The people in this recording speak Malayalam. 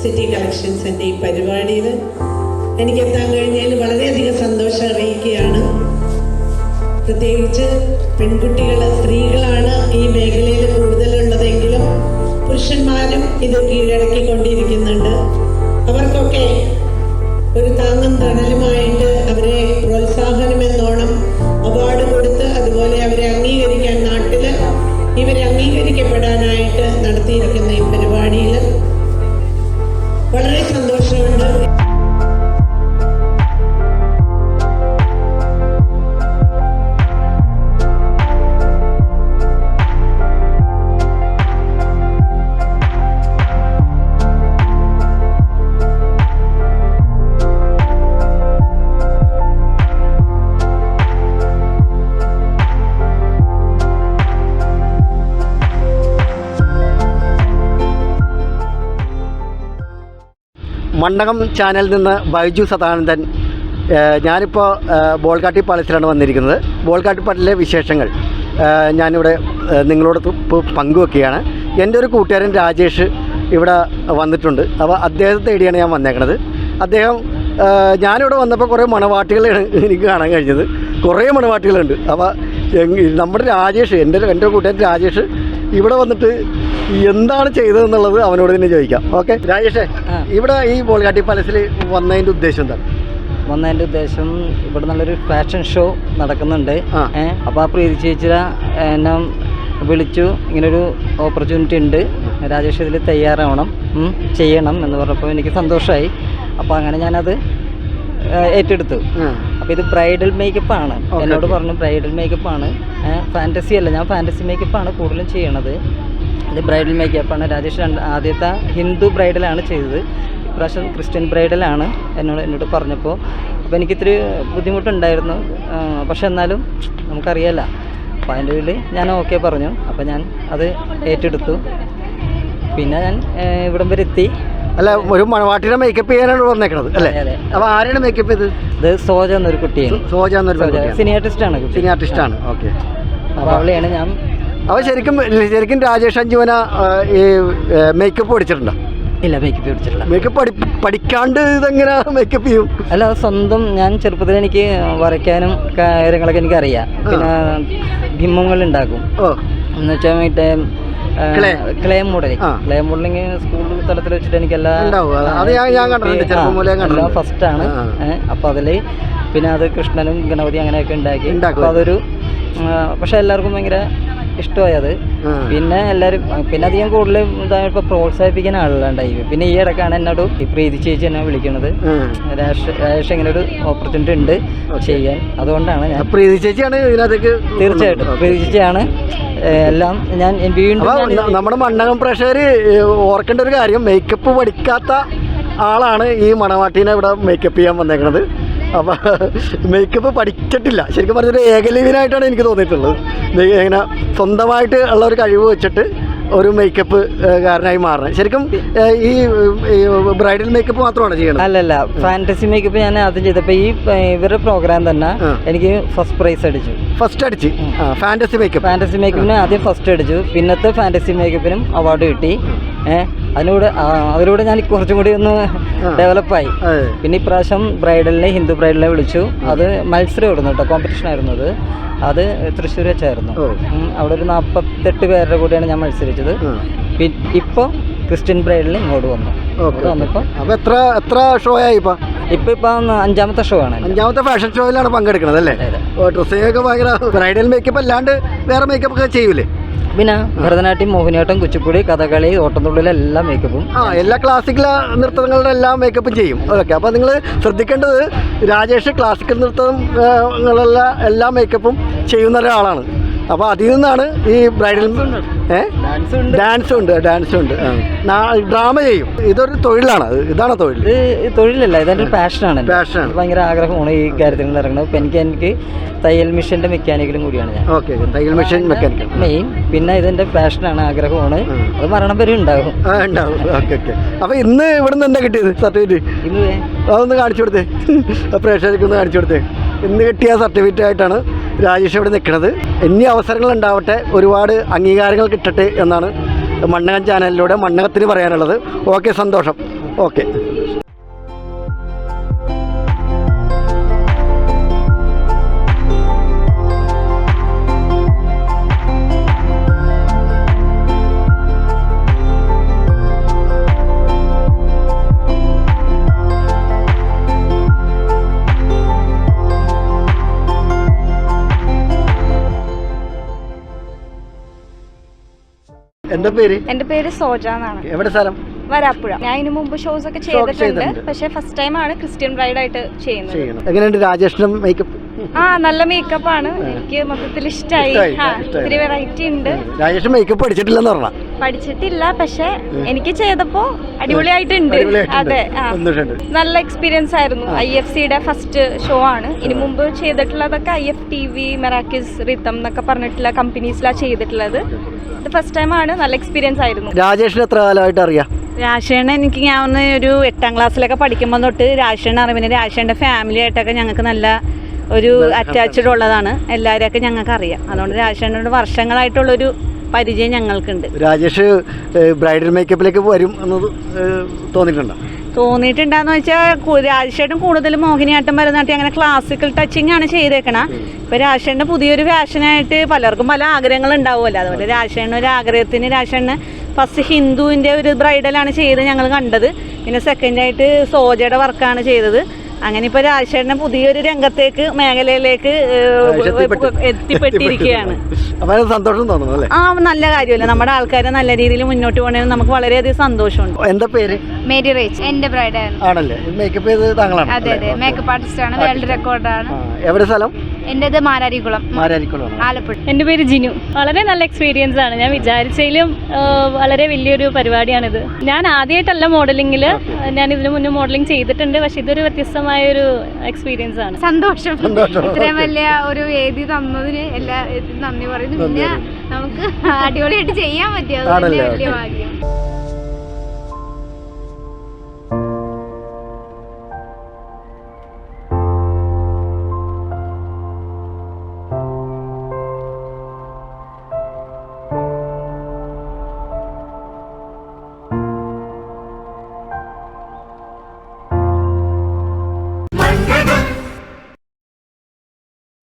സിറ്റി കളക്ഷൻസിൻ്റെ ഈ പരിപാടിയിൽ എനിക്കെത്താൻ കഴിഞ്ഞതിൽ വളരെയധികം സന്തോഷം അറിയിക്കുകയാണ്. പ്രത്യേകിച്ച് പെൺകുട്ടികൾ, സ്ത്രീകളാണ് ഈ മേഖലയിൽ കൂടുതലുള്ളതെങ്കിലും പുരുഷന്മാരും ഇത് കീഴടക്കിക്കൊണ്ടിരിക്കുന്നുണ്ട്. അവർക്കൊക്കെ ഒരു താങ്ങും തണലുമായിട്ട് അവരെ പ്രോത്സാഹനമെന്നോണം അവാർഡ് കൊടുത്ത് അതുപോലെ അവരെ അംഗീകരിക്കാൻ, നാട്ടിൽ ഇവരെ അംഗീകരിക്കപ്പെടാനായിട്ട് നടത്തിയിരിക്കുന്ന ഈ പരിപാടിയിൽ വളരെ സന്തോഷമുണ്ട്. മണ്ണകം ചാനലിൽ നിന്ന് ബൈജു സദാനന്ദൻ. ഞാനിപ്പോൾ ബോൾഗാട്ടി പാലസിലാണ് വന്നിരിക്കുന്നത്. ബോൾഗാട്ടി പാലസിലെ വിശേഷങ്ങൾ ഞാനിവിടെ നിങ്ങളോട് പങ്കുവെക്കുകയാണ്. എൻ്റെ ഒരു കൂട്ടുകാരൻ രാജേഷ് ഇവിടെ വന്നിട്ടുണ്ട്. അപ്പോൾ അദ്ദേഹത്തെ തേടിയാണ് ഞാൻ വന്നേക്കണത്. അദ്ദേഹം ഞാനിവിടെ വന്നപ്പോൾ കുറേ മണവാട്ടികളാണ് എനിക്ക് കാണാൻ കഴിഞ്ഞത്. കുറേ മണവാട്ടികളുണ്ട്. അപ്പോൾ നമ്മുടെ രാജേഷ്, എൻ്റെ കൂട്ടുകാരൻ രാജേഷ് ഇവിടെ വന്നിട്ട് എന്താണ് ചെയ്തതെന്നുള്ളത് അവനോട് തന്നെ ചോദിക്കാം. ഓക്കെ രാജേഷേ, ഇവിടെ ഈ ബോൾഗാട്ടി പാലസിൽ വന്നതിൻ്റെ ഉദ്ദേശം എന്താണ്? വന്നതിൻ്റെ ഉദ്ദേശം ഇവിടെ നല്ലൊരു ഫാഷൻ ഷോ നടക്കുന്നുണ്ട്. അപ്പോൾ ആ പ്രീതി ചേച്ചിയുടെ എന്നെ വിളിച്ചു, ഇങ്ങനൊരു ഓപ്പർച്യൂണിറ്റി ഉണ്ട്, രാജേഷ് ഇതിൽ തയ്യാറാവണം, ചെയ്യണം എന്ന് പറഞ്ഞപ്പോൾ എനിക്ക് സന്തോഷമായി. അപ്പോൾ അങ്ങനെ ഞാനത് ഏറ്റെടുത്തു. അപ്പോൾ ഇത് ബ്രൈഡൽ മേക്കപ്പാണ്. എന്നോട് പറഞ്ഞു ബ്രൈഡൽ മേക്കപ്പാണ്, ഫാൻറ്റസി അല്ല. ഞാൻ ഫാൻറ്റസി മേക്കപ്പാണ് കൂടുതലും ചെയ്യണത്. ഇത് ബ്രൈഡൽ മേക്കപ്പാണ്. രാജേഷ് ആദ്യത്തെ ഹിന്ദു ബ്രൈഡലാണ് ചെയ്തത്. ഇപ്രാവശ്യം ക്രിസ്ത്യൻ ബ്രൈഡലാണ് എന്നോട് പറഞ്ഞപ്പോൾ. അപ്പോൾ എനിക്കിത്തിരി ബുദ്ധിമുട്ടുണ്ടായിരുന്നു. പക്ഷെ എന്നാലും നമുക്കറിയാമല്ല. അപ്പോൾ അതിൻ്റെ ഇതിൽ ഞാൻ ഓക്കെ പറഞ്ഞു. അപ്പോൾ ഞാൻ അത് ഏറ്റെടുത്തു. പിന്നെ ഞാൻ ഇവിടം വരെ എത്തി. അല്ല, ഒരു മണവാട്ടിയുടെ മേക്കപ്പ് ചെയ്യാനാണ് വന്നേക്കണത് അല്ലേ? അപ്പോൾ ആരാണ് മേക്കപ്പ് ചെയ്തത്? ഇത് സോജ എന്നൊരു കുട്ടിയാണ്. സോജ എന്നൊരു സിനിയാർട്ടിസ്റ്റാണ്. സിനിയാർട്ടിസ്റ്റാണ്. ഓക്കെ. അപ്പോൾ അവളെയാണ് ഞാൻ. അപ്പോൾ ശരിക്കും രാജേഷ് അഞ്ജുവന ഈ മേക്കപ്പ് പഠിച്ചിട്ടുണ്ടോ? ഇല്ല, മേക്കപ്പ് പഠിച്ചിട്ടില്ല. മേക്കപ്പ് പഠിക്കാണ്ട് ഇതെങ്ങനെ മേക്കപ്പ് ചെയ്യും? അല്ല, സ്വന്തം ഞാൻ ചെറുപ്പത്തിൽ എനിക്ക് വരയ്ക്കാനും കാര്യങ്ങളൊക്കെ എനിക്കറിയാം. പിന്നെ ബിംബങ്ങൾ ഉണ്ടാക്കും. എന്ന് വെച്ചാൽ മറ്റേ ക്ലേ മോഡലിങ് സ്കൂൾ തലത്തിൽ വെച്ചിട്ട് എനിക്കെല്ലാം ഫസ്റ്റാണ്. അപ്പോൾ അതിൽ പിന്നെ അത് കൃഷ്ണനും ഗണപതി അങ്ങനെയൊക്കെ ഉണ്ടാക്കി. അപ്പോൾ അതൊരു പക്ഷെ എല്ലാവർക്കും ഭയങ്കര ഇഷ്ടമായി അത്. പിന്നെ എല്ലാവരും പിന്നെ അധികം കൂടുതൽ ഇതായപ്പോൾ പ്രോത്സാഹിപ്പിക്കാൻ ആളുകളുണ്ടായി. പിന്നെ ഈ ഇടയ്ക്കാണ് എന്നോട് ഈ പ്രീതി ചേച്ചി എന്നെ വിളിക്കുന്നത്. രാജേഷ് ഇങ്ങനെ ഒരു ഓപ്പർച്യൂണിറ്റി ഉണ്ട് ചെയ്യാൻ. അതുകൊണ്ടാണ് ഞാൻ. പ്രീതി ചേച്ചിയാണ് ഇതിനകത്തേക്ക്? തീർച്ചയായിട്ടും പ്രീതി ചേച്ചിയാണ് എല്ലാം. ഞാൻ വീണ്ടും നമ്മുടെ മണ്ണകം പ്രേക്ഷകർ ഓർക്കേണ്ട ഒരു കാര്യം, മേക്കപ്പ് പഠിക്കാത്ത ആളാണ് ഈ മണവാട്ടീനെ ഇവിടെ മേക്കപ്പ് ചെയ്യാൻ വന്നേക്കണത്. അപ്പോൾ മേക്കപ്പ് പഠിച്ചിട്ടില്ല. ശരിക്കും പറഞ്ഞൊരു ഏകലീവിനായിട്ടാണ് എനിക്ക് തോന്നിയിട്ടുള്ളത്. ഇങ്ങനെ സ്വന്തമായിട്ട് ഉള്ള ഒരു കഴിവ് വെച്ചിട്ട് ഒരു മേക്കപ്പ് കാരനായി മാറണം. ശരിക്കും ഈ ബ്രൈഡൽ മേക്കപ്പ് മാത്രമാണ് ചെയ്യണത്? അല്ലല്ല, ഫാൻറ്റസി മേക്കപ്പ് ഞാൻ ആദ്യം ചെയ്തപ്പോൾ ഈ ഇവരുടെ പ്രോഗ്രാം തന്നെ എനിക്ക് ഫസ്റ്റ് പ്രൈസ് അടിച്ചു. ഫാൻറ്റസി മേക്കപ്പിന് ആദ്യം ഫസ്റ്റ് അടിച്ചു. പിന്നത്തെ ഫാൻറ്റസി മേക്കപ്പിനും അവാർഡ് കിട്ടി. അതിലൂടെ ഞാൻ കുറച്ചും കൂടി ഒന്ന് ഡെവലപ്പായി. പിന്നെ ഇപ്രാവശ്യം ഹിന്ദു ബ്രൈഡലിനെ വിളിച്ചു. അത് മത്സരമായിരുന്നു കേട്ടോ, കോമ്പറ്റീഷൻ ആയിരുന്നു അത്. അത് തൃശ്ശൂർ വെച്ചായിരുന്നു. അവിടെ ഒരു 48 പേരുടെ കൂടെയാണ് ഞാൻ മത്സരിച്ചത്. ഇപ്പോൾ ക്രിസ്ത്യൻ ബ്രൈഡലിന് ഇങ്ങോട്ട് വന്നപ്പോൾ എത്ര ഷോ ആയി? ഇപ്പം 5ാമത്തെ ഷോ ആണ്. 5ാമത്തെ ഫാഷൻ ഷോയിലാണ് പങ്കെടുക്കുന്നത് അല്ലേ? ഡ്രസ്സിംഗ് ഒക്കെ ഭയങ്കര ബ്രൈഡൽ മേക്കപ്പ് അല്ലാണ്ട് വേറെ മേക്കപ്പ് ഒക്കെ ചെയ്യൂലേ? പിന്നെ ഭരതനാട്യം, മോഹിനിയാട്ടം, കുച്ചിപ്പുടി, കഥകളി, ഓട്ടംതുള്ളൽ എല്ലാ മേക്കപ്പും, എല്ലാ ക്ലാസിക്കൽ നൃത്തങ്ങളുടെ എല്ലാ മേക്കപ്പും ചെയ്യും. ഓക്കെ. അപ്പോൾ നിങ്ങൾ ശ്രദ്ധിക്കേണ്ടത്, രാജേഷ് ക്ലാസിക്കൽ നൃത്തങ്ങളുള്ള എല്ലാ മേക്കപ്പും ചെയ്യുന്ന ഒരാളാണ്. അപ്പോൾ അതിൽ നിന്നാണ് ഈ ബ്രൈഡൽ ഡാൻസും ഉണ്ട്. ഡ്രാമ ചെയ്യും. ഇതൊരു തൊഴിലാണ്. ഇതാണ് തൊഴിൽ. തൊഴിലല്ല, ഇതെൻ്റെ പാഷനാണ്. ഭയങ്കര ആഗ്രഹമാണ് ഈ കാര്യത്തിൽ ഇറങ്ങുന്നത്. ഇപ്പം എനിക്ക് തയ്യൽ മെഷീൻ്റെ മെക്കാനിക്കലും കൂടിയാണ് ഞാൻ. ഓക്കെ. തയ്യൽ മെഷീൻ മെക്കാനിക്കൽ മെയിൻ. പിന്നെ ഇതെൻ്റെ പാഷനാണ്, ആഗ്രഹമാണ്. അത് മരണം വരെ ഉണ്ടാവും. ഓക്കെ. അപ്പോൾ ഇന്ന് ഇവിടെ നിന്ന് എന്താ കിട്ടിയത് സർട്ടിഫിക്കറ്റ്? ഇന്ന് അതൊന്ന് കാണിച്ചു കൊടുത്തേ, പ്രേക്ഷകർക്ക് ഒന്ന് കാണിച്ചു കൊടുത്തേ. ഇന്ന് കിട്ടിയ സർട്ടിഫിക്കറ്റ് ആയിട്ടാണ് രാജേഷ് ഇവിടെ നിൽക്കുന്നത്. ഇനി അവസരങ്ങൾ ഉണ്ടാവട്ടെ, ഒരുപാട് അംഗീകാരങ്ങൾ കിട്ടട്ടെ എന്നാണ് മണ്ണകം ചാനലിലൂടെ മണ്ണകത്തിന് പറയാനുള്ളത്. ഓക്കെ, സന്തോഷം. ഓക്കെ. എന്താ പേര്? എന്റെ പേര് സോജ എന്നാണ്. എവിടെ സ്ഥലം? വരാപ്പുഴ. ഞാൻ ഇതിനു മുമ്പ് ഷോസ് ഒക്കെ ചെയ്തിട്ടുണ്ട്, പക്ഷെ ഫസ്റ്റ് ടൈം ആണ് ക്രിസ്ത്യൻ ബ്രൈഡ് ആയിട്ട് ചെയ്യുന്നത്. എങ്ങനെയുണ്ട് രാജേഷിന്റെ മേക്കപ്പ്? നല്ല മേക്കപ്പ് ആണ്, എനിക്ക് മൊത്തത്തിൽ ഇഷ്ടമായി. ഒത്തിരി വെറൈറ്റി ഉണ്ട്. രാജേഷ് മേക്കപ്പ് പഠിച്ചിട്ടില്ലെന്ന് പറഞ്ഞ? പഠിച്ചിട്ടില്ല, പക്ഷെ എനിക്ക് ചെയ്തപ്പോ അടിപൊളിയായിട്ടുണ്ട്. അതെ, നല്ല എക്സ്പീരിയൻസ് ആയിരുന്നു. IFCയുടെ ഫസ്റ്റ് ഷോ ആണ്. ഇനി മുമ്പ് ചെയ്തിട്ടുള്ളതൊക്കെ IFTV, മെറാക്കിസ്, റിതം എന്നൊക്കെ പറഞ്ഞിട്ടുള്ള കമ്പനീസിലാണ് ചെയ്തിട്ടുള്ളത്. ഇത് ഫസ്റ്റ് ടൈം ആണ്. നല്ല എക്സ്പീരിയൻസ് ആയിരുന്നു. രാജേഷിന് എത്ര കാലമായിട്ട് അറിയാം? രാജേഷേണ്ണ എനിക്ക് ഞാൻ ഒന്ന് ഒരു 8ാം ക്ലാസ്സിലൊക്കെ പഠിക്കുമ്പോൾ തൊട്ട് രാജേഷേണ്ണ അറിയാം. പിന്നെ രാജേഷേൻ്റെ ഫാമിലി ആയിട്ടൊക്കെ ഞങ്ങൾക്ക് നല്ല ഒരു അറ്റാച്ച്ഡ് ഉള്ളതാണ്. എല്ലാവരെയൊക്കെ ഞങ്ങൾക്ക് അറിയാം. അതുകൊണ്ട് രാജേഷേണ്ണോട് വർഷങ്ങളായിട്ടുള്ളൊരു പരിചയം ഞങ്ങൾക്കുണ്ട്. രാജേഷ് ബ്രൈഡൽ മേക്കപ്പിലേക്ക് വരും എന്നത് തോന്നിയിട്ടുണ്ടോ? തോന്നിയിട്ടുണ്ടാന്ന് വെച്ചാൽ രാജേഷേട്ടൻ കൂടുതൽ മോഹിനിയാട്ടം, ഭരതനാട്യം അങ്ങനെ ക്ലാസിക്കൽ ടച്ചിങ് ആണ് ചെയ്തേക്കണം. ഇപ്പം രാജേഷേട്ടൻ്റെ പുതിയൊരു ഫാഷനായിട്ട് പലർക്കും പല ആഗ്രഹങ്ങൾ ഉണ്ടാവുമല്ലോ. അതുപോലെ രാജേഷേട്ടൻ ഒരു ആഗ്രഹത്തിന് രാജേഷേട്ടന് ഫസ്റ്റ് ഹിന്ദുവിൻ്റെ ഒരു ബ്രൈഡലാണ് ചെയ്ത് ഞങ്ങൾ കണ്ടത്. പിന്നെ സെക്കൻഡായിട്ട് സോജയുടെ വർക്കാണ് ചെയ്തത്. അങ്ങനെ ഇപ്പോൾ രാജേഷേട്ടനെ പുതിയൊരു രംഗത്തേക്ക്, മേഖലയിലേക്ക് എത്തിപ്പെട്ടിരിക്കുകയാണ്. സന്തോഷം തോന്നുന്നു അല്ലേ? നല്ല കാര്യമല്ലേ, നമ്മുടെ ആൾക്കാരെ നല്ല രീതിയിൽ മുന്നോട്ട് പോകണമെങ്കിൽ നമുക്ക് വളരെയധികം സന്തോഷമുണ്ട്. എന്താ പേര്? Mary reach. എന്റെ ബ്രൈഡ് ആണല്ലേ? മേക്കപ്പ് ചെയ്ത് താങ്കളാണ്? അതെ, മേക്കപ്പ് ആർട്ടിസ്റ്റ് ആണ്. വേൾഡ് റെക്കോർഡാണ്. എവിടെ സ്ഥലം? എന്റേത് മാരാരിക്കുളം, ആലപ്പുഴ. എൻ്റെ പേര് ജിനു. വളരെ നല്ല എക്സ്പീരിയൻസ് ആണ്. ഞാൻ വിചാരിച്ചതിലും വളരെ വലിയൊരു പരിപാടിയാണിത്. ഞാൻ ആദ്യമായിട്ടല്ല മോഡലിംഗിൽ, ഞാൻ ഇതിനു മുന്നേ മോഡലിംഗ് ചെയ്തിട്ടുണ്ട്. പക്ഷെ ഇതൊരു വ്യത്യസ്തമായൊരു എക്സ്പീരിയൻസ് ആണ്. സന്തോഷം. ഇത്രയും വലിയ ഒരു വേദി തന്നതിന് നന്ദി പറയുന്നു. പിന്നെ നമുക്ക് അടിപൊളിയായിട്ട് ചെയ്യാൻ പറ്റിയത് വലിയ ഭാഗ്യം.